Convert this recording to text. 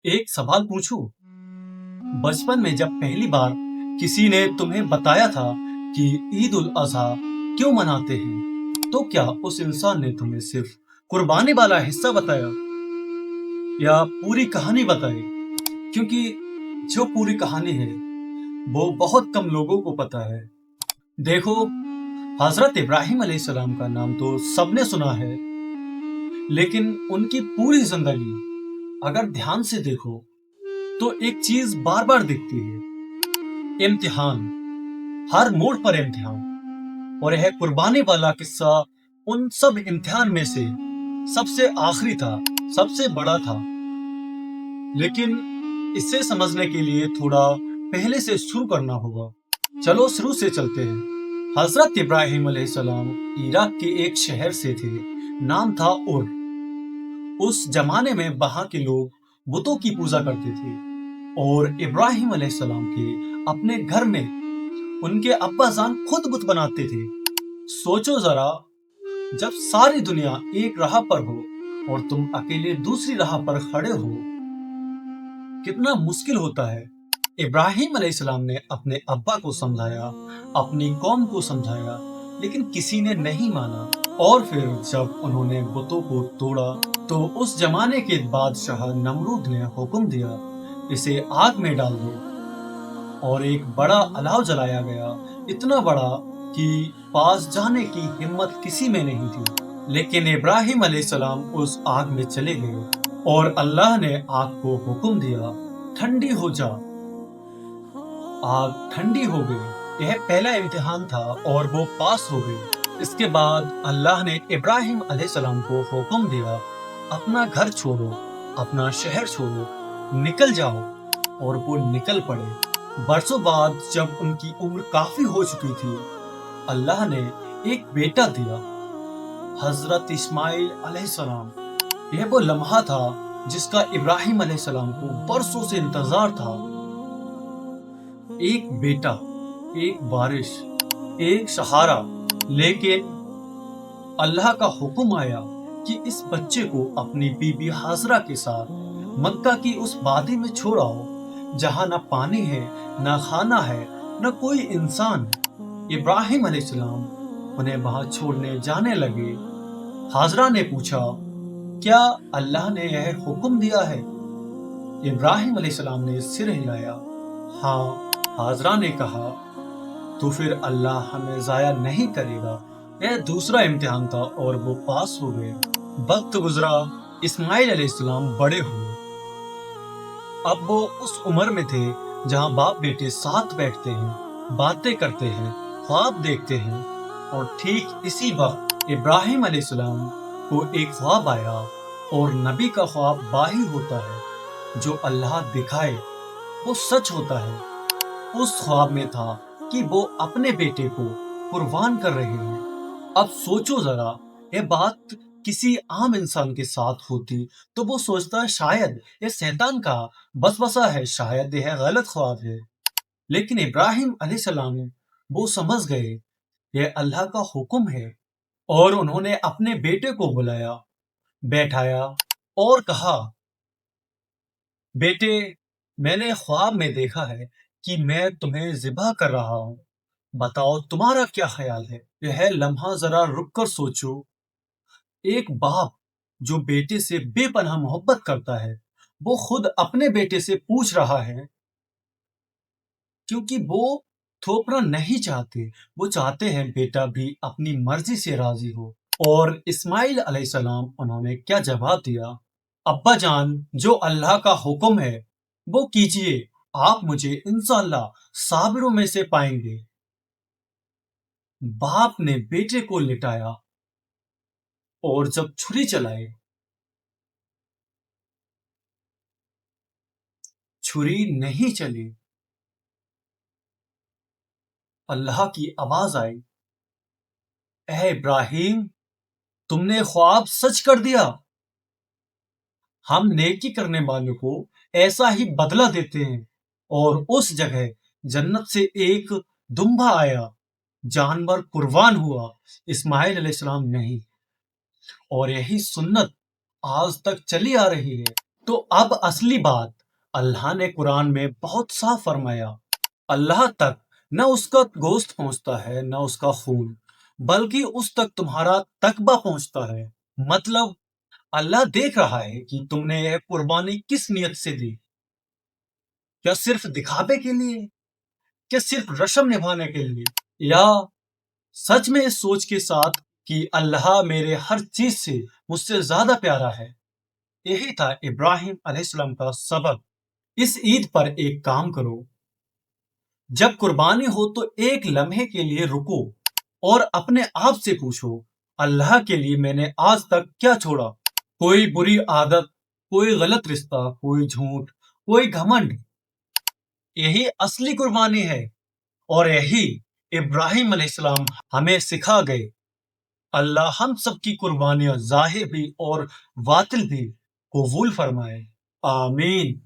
एक सवाल पूछूं? बचपन में जब पहली बार किसी ने तुम्हें बताया था कि ईद उल अजहा क्यों मनाते हैं, तो क्या उस इंसान ने तुम्हें सिर्फ कुर्बानी वाला हिस्सा बताया या पूरी कहानी बताई? क्योंकि जो पूरी कहानी है वो बहुत कम लोगों को पता है। देखो, हजरत इब्राहिम अलैहिस्सलाम का नाम तो सबने सुना है, लेकिन उनकी पूरी जिंदगी अगर ध्यान से देखो तो एक चीज बार बार दिखती है: इम्तिहान। हर मोड़ पर इम्तिहान। और यह कुर्बानी वाला किस्सा उन सब इम्तिहान में से सबसे आखिरी था, सबसे बड़ा था। लेकिन इसे समझने के लिए थोड़ा पहले से शुरू करना होगा। चलो शुरू से चलते हैं। हजरत इब्राहिम अलैहिस्सलाम इराक के एक शहर से थे, नाम था उर। उस जमाने में वहां के लोग बुतों की पूजा करते थे और इब्राहिम अलैहिस्सलाम के अपने घर में उनके अब्बा जान खुद बुत बनाते थे। सोचो जरा, जब सारी दुनिया एक राह पर हो और तुम अकेले दूसरी राह पर खड़े हो, कितना मुश्किल होता है। इब्राहिम अलैहिस्सलाम ने अपने अब्बा को समझाया, अपनी कौम को समझाया, लेकिन किसी ने नहीं माना। और फिर जब उन्होंने बुतों को तोड़ा तो उस जमाने के बादशाह नमरूद ने हुक्म दिया, इसे आग में डाल दो। और एक बड़ा अलाव जलाया गया, इतना बड़ा कि पास जाने की हिम्मत किसी में नहीं थी। लेकिन इब्राहिम अलैहिस्सलाम उस आग में चले गए और अल्लाह ने आग को हुक्म दिया, ठंडी हो जा। आग ठंडी हो गई। यह पहला इम्तिहान था और वो पास हो गई। इसके बाद अल्लाह ने इब्राहिम अलैहिस्सलाम को हुक्म दिया, अपना घर छोड़ो, अपना शहर छोड़ो, निकल जाओ। और वो निकल पड़े। बरसों बाद जब उनकी उम्र काफी हो चुकी थी, अल्लाह ने एक बेटा दिया, हजरत इस्माइल अलैहिस्सलाम। यह वो लम्हा था जिसका इब्राहिम अलैहिस्सलाम को बरसों से इंतजार था। एक बेटा, एक बारिश, एक सहारा। लेकिन अल्लाह का हुक्म आया कि इस बच्चे को अपनी बीबी हाजरा के साथ मक्का की उस वादी में छोड़ आओ, जहां न पानी है, न खाना है, न कोई इंसान। इब्राहिम अलैहिस्सलाम उन्हें वहां छोड़ने जाने लगे। हाजरा ने पूछा, क्या अल्लाह ने यह हुक्म दिया है? इब्राहिम अलैहिस्सलाम ने सिर हिलाया, हाँ। हाजरा ने कहा, तो फिर अल्लाह हमें जाया नहीं करेगा। यह दूसरा इम्तिहान था और वो पास हो गए। वक्त गुजरा, इस्माइल अलैहिस्सलाम बड़े हुए। अब वो उस उम्र में थे जहां बाप बेटे साथ बैठते हैं, बातें करते हैं, ख्वाब देखते हैं। और ठीक इसी वक्त इब्राहिम अलैहिस्सलाम को एक ख्वाब आया, और नबी का ख्वाब वाही होता है, जो अल्लाह दिखाए वो सच होता है। उस ख्वाब में था कि वो अपने बेटे को कुर्बान कर रहे हैं। अब सोचो जरा, ये बात किसी आम इंसान के साथ होती तो वो सोचता शायद ये शैतान का वसवसा है, शायद यह गलत ख्वाब है। लेकिन इब्राहिम अलैहिस्सलाम वो समझ गए यह अल्लाह का हुक्म है। और उन्होंने अपने बेटे को बुलाया, बैठाया और कहा, बेटे, मैंने ख्वाब में देखा है कि मैं तुम्हें ज़िबा कर रहा हूँ। बताओ तुम्हारा क्या ख्याल है? यह लम्हा जरा रुक कर सोचो। एक बाप जो बेटे से बेपनाह मोहब्बत करता है, वो खुद अपने बेटे से पूछ रहा है, क्योंकि वो थोपना नहीं चाहते। वो चाहते हैं बेटा भी अपनी मर्जी से राजी हो। और इस्माइल अलैहिस्सलाम उन्होंने क्या जवाब दिया, अब्बा जान, जो अल्लाह का हुक्म है वो कीजिए, आप मुझे इंशाअल्लाह साबिरों में से पाएंगे। बाप ने बेटे को लिटाया और जब छुरी चलाई, छुरी नहीं चली। अल्लाह की आवाज आई, ए इब्राहिम, तुमने ख्वाब सच कर दिया। हम नेकी करने वालों को ऐसा ही बदला देते हैं। और उस जगह जन्नत से एक दुम्बा आया, जानवर कुर्बान हुआ, इस्माइल अलैहिस्सलाम नहीं। और यही सुन्नत आज तक चली आ रही है। تو اب اصلی بات، اللہ نے قرآن میں بہت صاف فرمایا، اللہ تک نہ اس کا گوشت پہنچتا ہے نہ اس کا خون، بلکہ اس تک تمہارا تقوی پہنچتا ہے۔ مطلب اللہ دیکھ رہا ہے کہ تم نے یہ قربانی کس نیت سے دی، کیا صرف دکھاوے کے لیے، کیا صرف رسم نبھانے کے لیے، یا سچ میں اس سوچ کے ساتھ کہ اللہ میرے ہر چیز سے مجھ سے زیادہ پیارا ہے۔ یہی تھا ابراہیم علیہ السلام کا سبق۔ اس عید پر ایک کام کرو، جب قربانی ہو تو ایک لمحے کے لیے رکو اور اپنے آپ سے پوچھو، اللہ کے لیے میں نے آج تک کیا چھوڑا؟ کوئی بری عادت، کوئی غلط رشتہ، کوئی جھوٹ، کوئی گھمنڈ؟ یہی اصلی قربانی ہے، اور یہی ابراہیم علیہ السلام ہمیں سکھا گئے۔ اللہ ہم سب کی قربانیاں ظاہر بھی اور باطل بھی قبول فرمائے، آمین۔